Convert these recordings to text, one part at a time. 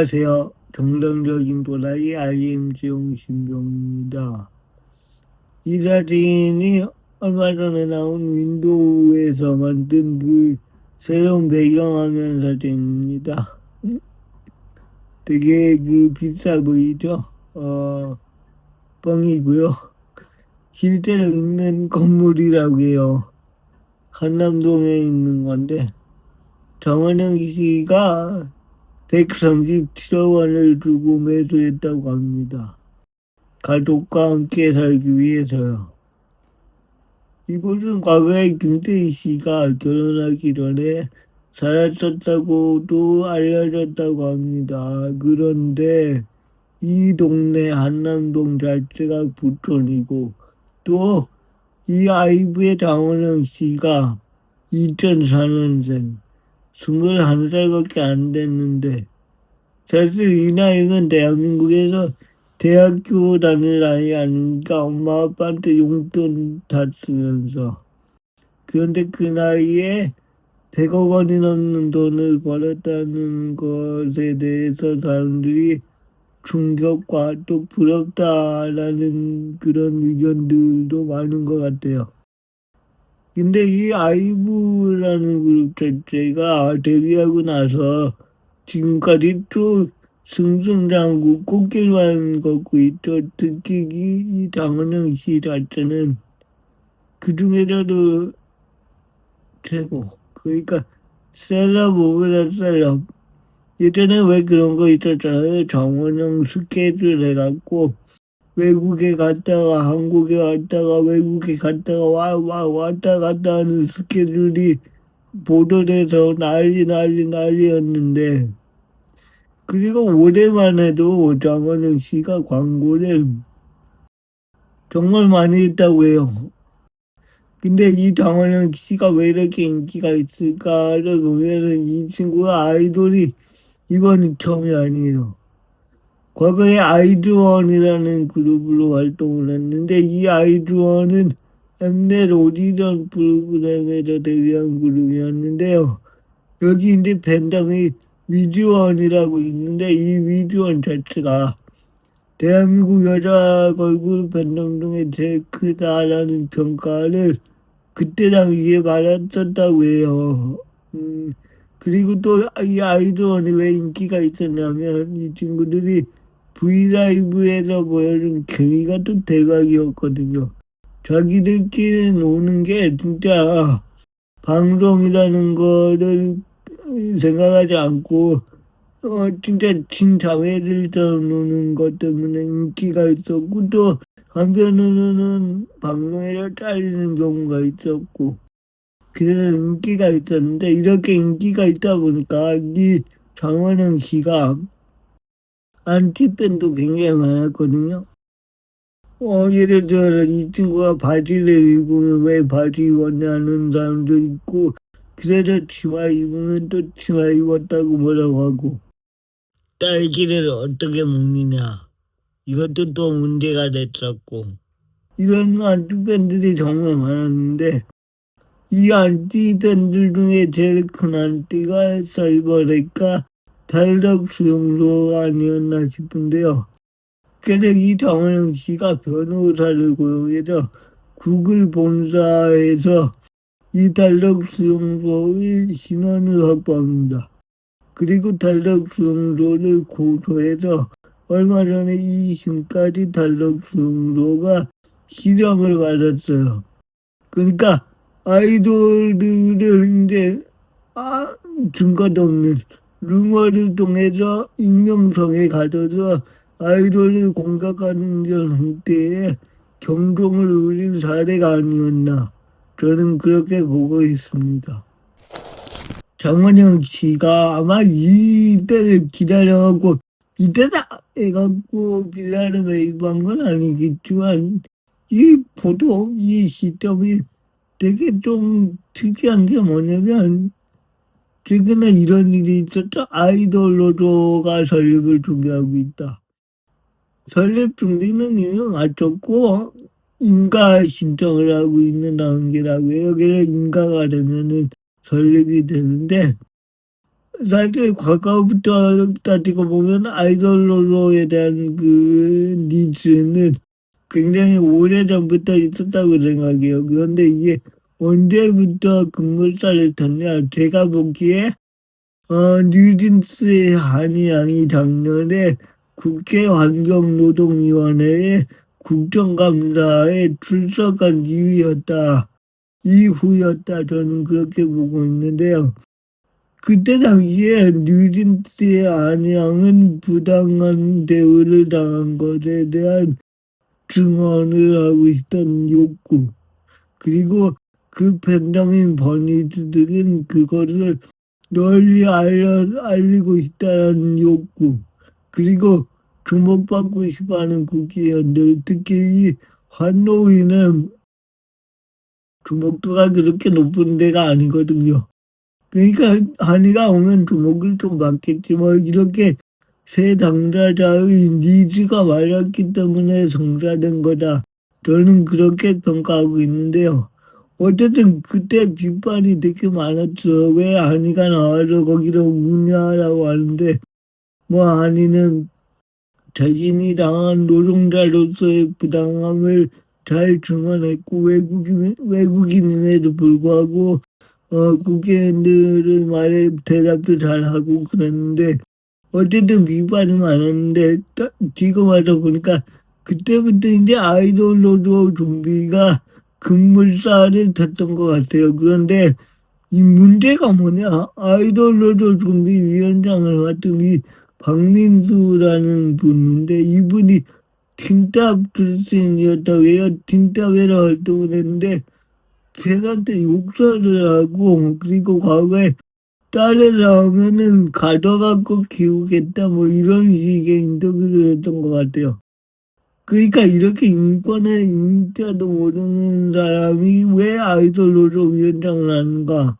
안녕하세요. 정상적인 또라이 IMC 신종입니다. 이 사진이 얼마 전에 나온 윈도우에서 만든 그 새로운 배경화면 사진입니다. 되게 비싸 보이죠? 뻥이고요. 실제로 있는 건물이라고 해요. 한남동에 있는 건데 정원영 씨가 137억 원을 주고 매수했다고 합니다. 가족과 함께 살기 위해서요. 이곳은 과거에 김태희 씨가 결혼하기 전에 살았었다고도 알려졌다고 합니다. 그런데 이 동네 한남동 자체가 부촌이고 또 이 아이브의 장원영 씨가 2004년생 21살밖에 안 됐는데 사실 이 나이면 대한민국에서 대학교 다닐 나이 아니니까 엄마 아빠한테 용돈 다 쓰면서. 그런데 그 나이에 100억 원이 넘는 돈을 벌었다는 것에 대해서 사람들이 충격과 또 부럽다라는 그런 의견들도 많은 것 같아요. 근데 이 아이브라는 그룹 자체가 데뷔하고 나서 지금까지 쭉 승승장구 꽃길만 걷고 있죠. 특히 이 장원영 씨 자체는 그 중에서도 최고. 그러니까 셀럽 오브라 셀럽. 예전에 왜 그런 거 있었잖아요. 장원영 스케줄 해갖고 외국에 갔다가 한국에 왔다가 외국에 갔다가 왔다 갔다 하는 스케줄이 보도돼서 난리였는데 그리고 올해만 해도 장원영 씨가 광고를 정말 많이 했다고 해요. 근데 이 장원영 씨가 왜 이렇게 인기가 있을까를 보면은 이 친구가 아이돌이 이번이 처음이 아니에요. 과거에 아이즈원이라는 그룹으로 활동을 했는데 이 아이즈원은 엠넷 오디션 프로그램에서 데뷔한 그룹이었는데요. 여기 이제 밴덤이 위즈원이라고 있는데 이 위즈원 자체가 대한민국 여자 걸그룹 밴덤 중에 제일 크다라는 평가를 그때 당시에 받았었다고 해요. 그리고 또 이 아이즈원이 왜 인기가 있었냐면 이 친구들이 브이라이브에서 보여준 케미가 또 대박이었거든요. 자기들끼리 노는 게 진짜 방송이라는 거를 생각하지 않고 진짜 친자매들처럼 노는 것 때문에 인기가 있었고 또 한편으로는 방송에서 잘리는 경우가 있었고 그래서 인기가 있었는데 이렇게 인기가 있다 보니까 이 장원영 씨가 안티팬도 굉장히 많았거든요. 예를 들어 이 친구가 바지를 입으면 왜 바지 입었냐는 사람도 있고 그래서 치마 입으면 또 치마 입었다고 뭐라고 하고 딸기를 어떻게 먹느냐 이것도 또 문제가 됐었고 이런 안티팬들이 정말 많았는데 이 안티팬들 중에 제일 큰 안티가 사이버레카 달력 수용소가 아니었나 싶은데요. 그래서 이 장원영 씨가 변호사를 고용해서 구글 본사에서 이 달력 수용소의 신원을 확보합니다. 그리고 달력 수용소를 고소해서 얼마 전에 2심까지 달력 수용소가 실형을 받았어요. 그러니까 아이돌들을 이제 증거도 없는 루머를 통해서 익명성에 가둬서 아이돌을 공격하는 이런 행태에 경종을 울린 사례가 아니었나 저는 그렇게 보고 있습니다. 장원영 씨가 아마 이때를 기다려갖고 이때다 해갖고 빌라를 매입한 건 아니겠지만 이 시점이 되게 좀 특이한 게 뭐냐면 최근에 이런 일이 있었죠. 아이돌 노조가 설립을 준비하고 있다. 설립 준비는 이미 마쳤고 인가 신청을 하고 있는 단계라고 해요. 그래서 인가가 되면은 설립이 되는데 사실 과거부터 따지고 보면 아이돌로에 대한 그 니즈는 굉장히 오래전부터 있었다고 생각해요. 그런데 이게 언제부터 급물살을 탔냐? 제가 보기에 뉴진스의 한희양이 작년에 국회 환경노동위원회에 국정감사에 출석한 이후였다. 저는 그렇게 보고 있는데요. 그때 당시에 뉴진스의 한희양은 부당한 대우를 당한 것에 대한 증언을 하고 있던 욕구, 그리고 그 팬덤인 버니즈들은 그것을 널리 알리고 싶다는 욕구, 그리고 주목받고 싶어하는 국회의원들, 특히 이 환노위는 주목도가 그렇게 높은 데가 아니거든요. 그러니까 한이가 오면 주목을 좀 받겠지. 뭐 이렇게 새 당사자의 니즈가 많았기 때문에 성사된 거다. 저는 그렇게 평가하고 있는데요. 어쨌든 그때 비판이 되게 많았죠. 왜 한이가 나와서 거기를 묻냐라고 하는데, 뭐 한이는 자신이 당한 노동자로서의 부당함을 잘 증언했고, 외국인임에도 불구하고 국회의원들의 말에 대답도 잘하고 그랬는데, 어쨌든 비판이 많았는데 지금 와서 보니까 그때부터 이제 아이돌 노조 좀비가 급물살을 탔던 것 같아요. 그런데 이 문제가 뭐냐? 아이돌 노조 좀비 위원장을 맡은 이 박민수라는 분인데, 이분이 틴탑 출신이었다고 해요. 틴탑에서 활동을 했는데 팬한테 욕설을 하고, 그리고 과거에 딸을 낳으면은 가둬갖고 키우겠다 뭐 이런 식의 인터뷰를 했던 것 같아요. 그러니까 이렇게 인권의 인자도 모르는 사람이 왜 아이돌 노조 위원장을 하는가?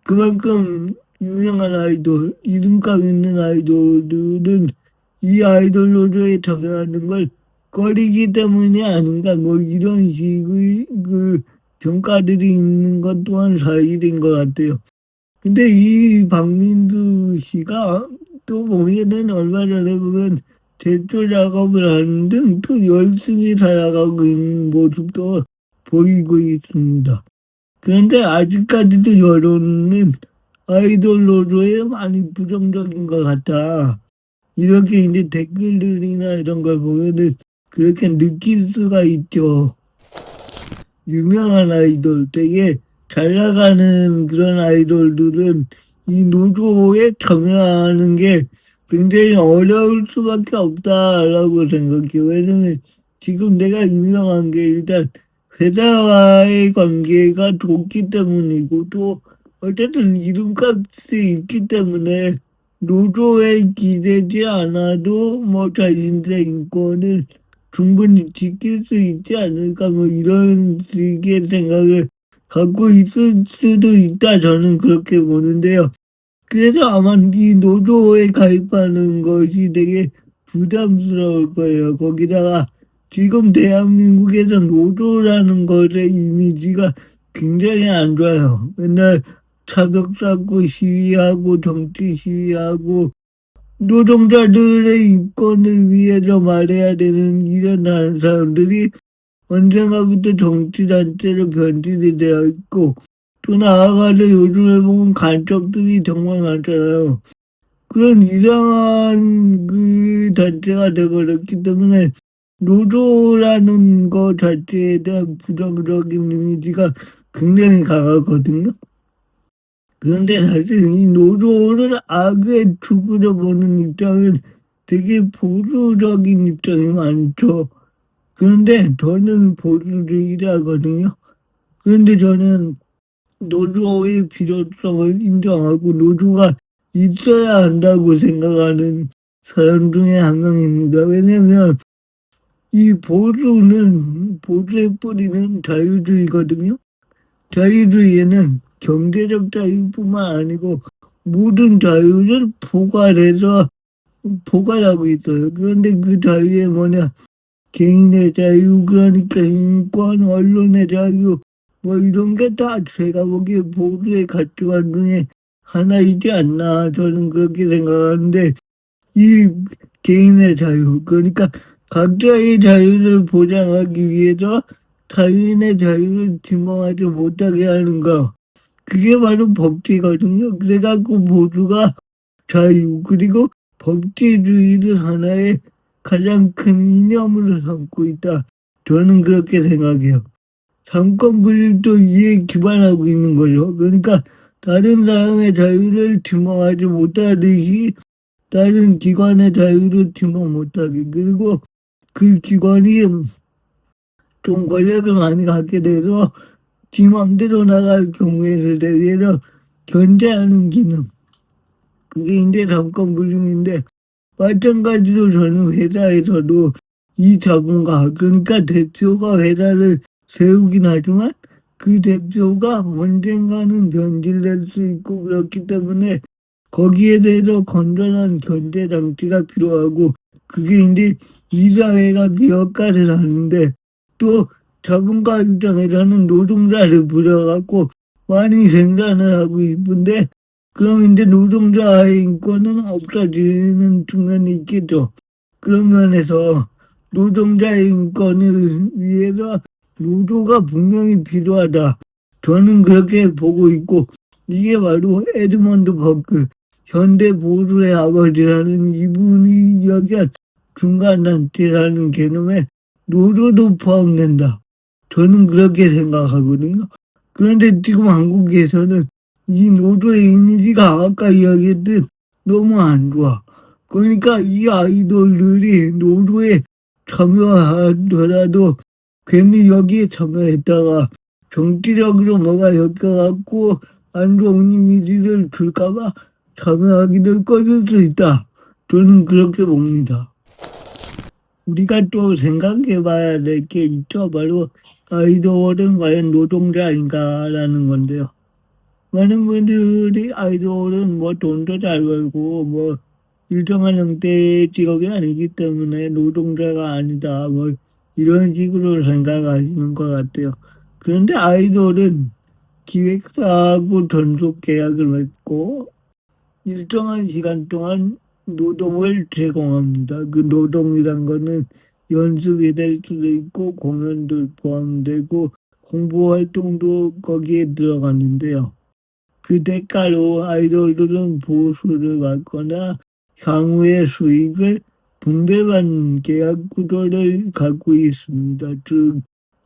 그만큼 유명한 아이돌, 이름값 있는 아이돌들은 이 아이돌 노조에 참여하는 걸 꺼리기 때문이 아닌가, 뭐 이런 식의 그 평가들이 있는 것 또한 사실인 것 같아요. 근데 이 박민두 씨가 또 보면은 얼마 전에 보면 제초 작업을 하는 등 또 열심히 살아가고 있는 모습도 보이고 있습니다. 그런데 아직까지도 여론은 아이돌 노조에 많이 부정적인 것 같다. 이렇게 이제 댓글들이나 이런 걸 보면은 그렇게 느낄 수가 있죠. 유명한 아이돌, 되게 잘 나가는 그런 아이돌들은 이 노조에 참여하는 게 굉장히 어려울 수밖에 없다라고 생각해요. 왜냐면 지금 내가 유명한 게 일단 회사와의 관계가 좋기 때문이고, 또 어쨌든 이름값이 있기 때문에 노조에 기대지 않아도 뭐 자신의 인권을 충분히 지킬 수 있지 않을까, 뭐 이런 식의 생각을 갖고 있을 수도 있다, 저는 그렇게 보는데요. 그래서 아마 이 노조에 가입하는 것이 되게 부담스러울 거예요. 거기다가 지금 대한민국에서 노조라는 것의 이미지가 굉장히 안 좋아요. 맨날 차벽 쌓고 시위하고 정치 시위하고 노동자들의 인권을 위해서 말해야 되는 이런 사람들이 언젠가부터 정치단체로 변질이 되어 있고, 또 나아가서 요즘에 보면 간첩들이 정말 많잖아요. 그런 이상한 그 단체가 되어버렸기 때문에 노조라는 것 자체에 대한 부정적인 이미지가 굉장히 강하거든요. 그런데 사실 이 노조를 악의 축으로 보는 입장은 되게 보수적인 입장이 많죠. 그런데 저는 보수주의자거든요. 그런데 저는 노조의 필요성을 인정하고 노조가 있어야 한다고 생각하는 사람 중에 한 명입니다. 왜냐면 이 보수의 뿌리는 자유주의거든요. 자유주의에는 경제적 자유뿐만 아니고 모든 자유를 포괄하고 있어요. 그런데 그 자유에 뭐냐? 개인의 자유, 그러니까 인권, 언론의 자유, 뭐 이런 게 다 제가 보기에 보수의 가치관 중에 하나이지 않나 저는 그렇게 생각하는데 이 개인의 자유 그러니까 각자의 자유를 보장하기 위해서 타인의 자유를 침범하지 못하게 하는 거 그게 바로 법치거든요. 그래갖고 모두가 자유 그리고 법치주의를 하나의 가장 큰 이념으로 삼고 있다. 저는 그렇게 생각해요. 상권 분립도 이에 기반하고 있는 거죠. 그러니까 다른 사람의 자유를 침범하지 못하듯이 다른 기관의 자유를 침범 못하게 그리고 그 기관이 좀 권력을 많이 갖게 돼서 지 맘대로 나갈 경우에를 대비해서 견제하는 기능 그게 이제 상권 분립인데 마찬가지로 저는 회사에서도 이 자본가 그러니까 대표가 회사를 세우긴 하지만 그 대표가 언젠가는 변질될 수 있고 그렇기 때문에 거기에 대해서 건전한 견제 장치가 필요하고 그게 이제 이사회가 그 역할을 하는데 또 자본가 입장에서는 노동자를 불러갖고 많이 생산을 하고 있는데 그럼 이제 노동자의 인권은 없어지는 측면이 있겠죠. 그런 면에서 노동자의 인권을 위해서 노조가 분명히 필요하다. 저는 그렇게 보고 있고 이게 바로 에드먼드 버크 현대 보수의 아버지라는 이분이 이야기한 중간단체라는 개념에 노조도 포함된다. 저는 그렇게 생각하거든요. 그런데 지금 한국에서는 이 노조의 이미지가 아까 이야기했듯 너무 안 좋아. 그러니까 이 아이돌들이 노조에 참여하더라도 괜히 여기에 참여했다가 정치적으로 뭐가 엮여갖고 안 좋은 이미지를 줄까봐 참여하기를 꺼릴 수 있다. 저는 그렇게 봅니다. 우리가 또 생각해 봐야 될 게 있죠. 바로 아이돌은 과연 노동자인가라는 건데요. 많은 분들이 아이돌은 뭐 돈도 잘 벌고 뭐 일정한 형태의 직업이 아니기 때문에 노동자가 아니다. 뭐 이런 식으로 생각하시는 것 같아요. 그런데 아이돌은 기획사하고 전속 계약을 맺고 일정한 시간 동안 노동을 제공합니다. 그 노동이란 거는 연습이 될 수도 있고 공연도 포함되고 홍보 활동도 거기에 들어가는데요. 그 대가로 아이돌들은 보수를 받거나 향후의 수익을 분배받는 계약 구조를 갖고 있습니다. 즉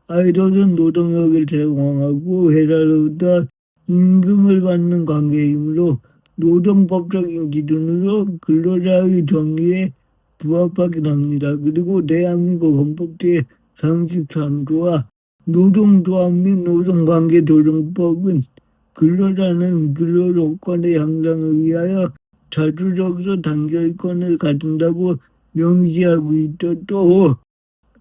아이돌은 노동력을 제공하고 회사로부터 임금을 받는 관계이므로 노동법적인 기준으로 근로자의 정의에 부합하긴 합니다. 그리고 대한민국 헌법 제33조와 노동조합 및 노동관계조정법은 근로자는 근로조건의 향상을 위하여 자주적으로 단결권을 가진다고 명시하고 있죠. 또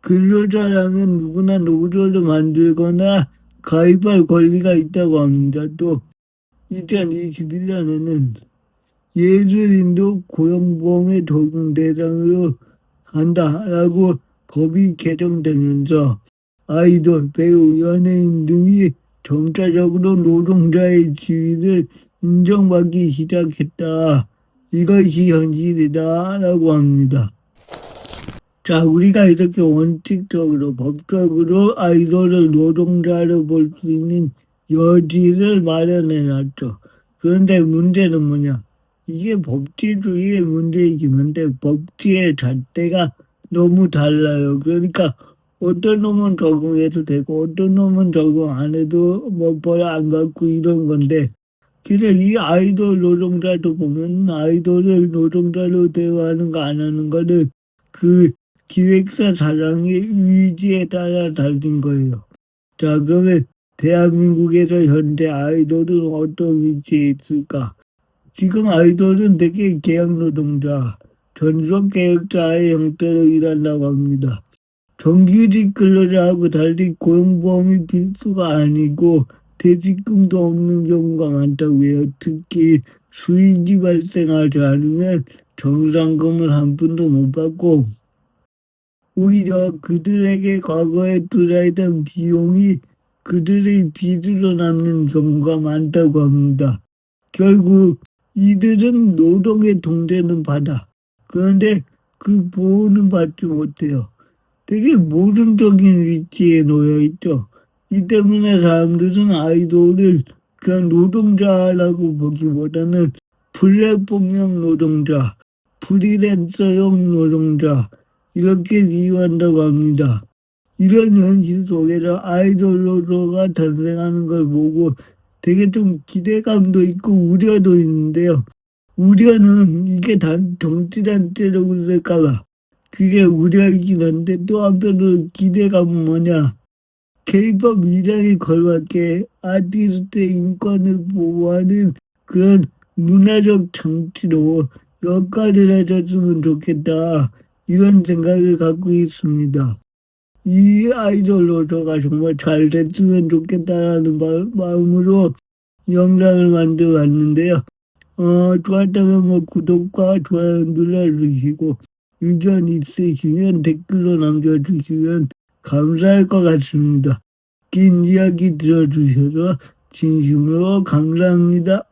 근로자라면 누구나 노조를 만들거나 가입할 권리가 있다고 합니다. 또 2021년에는 예술인도 고용보험의 적용 대상으로 한다라고 법이 개정되면서 아이돌, 배우, 연예인 등이 점차적으로 노동자의 지위를 인정받기 시작했다. 이것이 현실이다라고 합니다. 자, 우리가 이렇게 원칙적으로 법적으로 아이돌을 노동자로 볼 수 있는 여지를 마련해 놨죠. 그런데 문제는 뭐냐? 이게 법치주의의 문제이긴 한데 법치의 잣대가 너무 달라요. 그러니까 어떤 놈은 적용해도 되고 어떤 놈은 적용 안 해도 뭐 벌 안 받고 이런 건데 그래 이 아이돌 노동자도 보면 아이돌을 노동자로 대우하는 거 안 하는 거는 그 기획사 사장의 의지에 따라 달린 거예요. 자 그러면 대한민국에서 현재 아이돌은 어떤 위치에 있을까? 지금 아이돌은 되게 계약노동자, 전속계약자의 형태로 일한다고 합니다. 정규직 근로자하고 달리 고용보험이 필수가 아니고 퇴직금도 없는 경우가 많다고 해요. 특히 수익이 발생하지 않으면 정상금을 한 푼도 못 받고 오히려 그들에게 과거에 투자했던 비용이 그들의 빚으로 남는 경우가 많다고 합니다. 결국 이들은 노동의 동대는 받아. 그런데 그 보호는 받지 못해요. 되게 모순적인 위치에 놓여 있죠. 이 때문에 사람들은 아이돌을 그냥 노동자라고 보기보다는 플랫폼형 노동자, 프리랜서형 노동자 이렇게 비유한다고 합니다. 이런 현실 속에서 아이돌로가 탄생하는 걸 보고 되게 좀 기대감도 있고 우려도 있는데요. 우려는 이게 단 정치단체적으로 될까봐 그게 우려이긴 한데 또 한편으로 기대감은 뭐냐. 케이팝 위장에 걸맞게 아티스트 인권을 보호하는 그런 문화적 장치로 역할을 해줬으면 좋겠다. 이런 생각을 갖고 있습니다. 이 아이돌로서가 정말 잘 됐으면 좋겠다는 마음으로 영상을 만들어 봤는데요. 좋았다면 구독과 좋아요 눌러주시고 의견 있으시면 댓글로 남겨주시면 감사할 것 같습니다. 긴 이야기 들어주셔서 진심으로 감사합니다.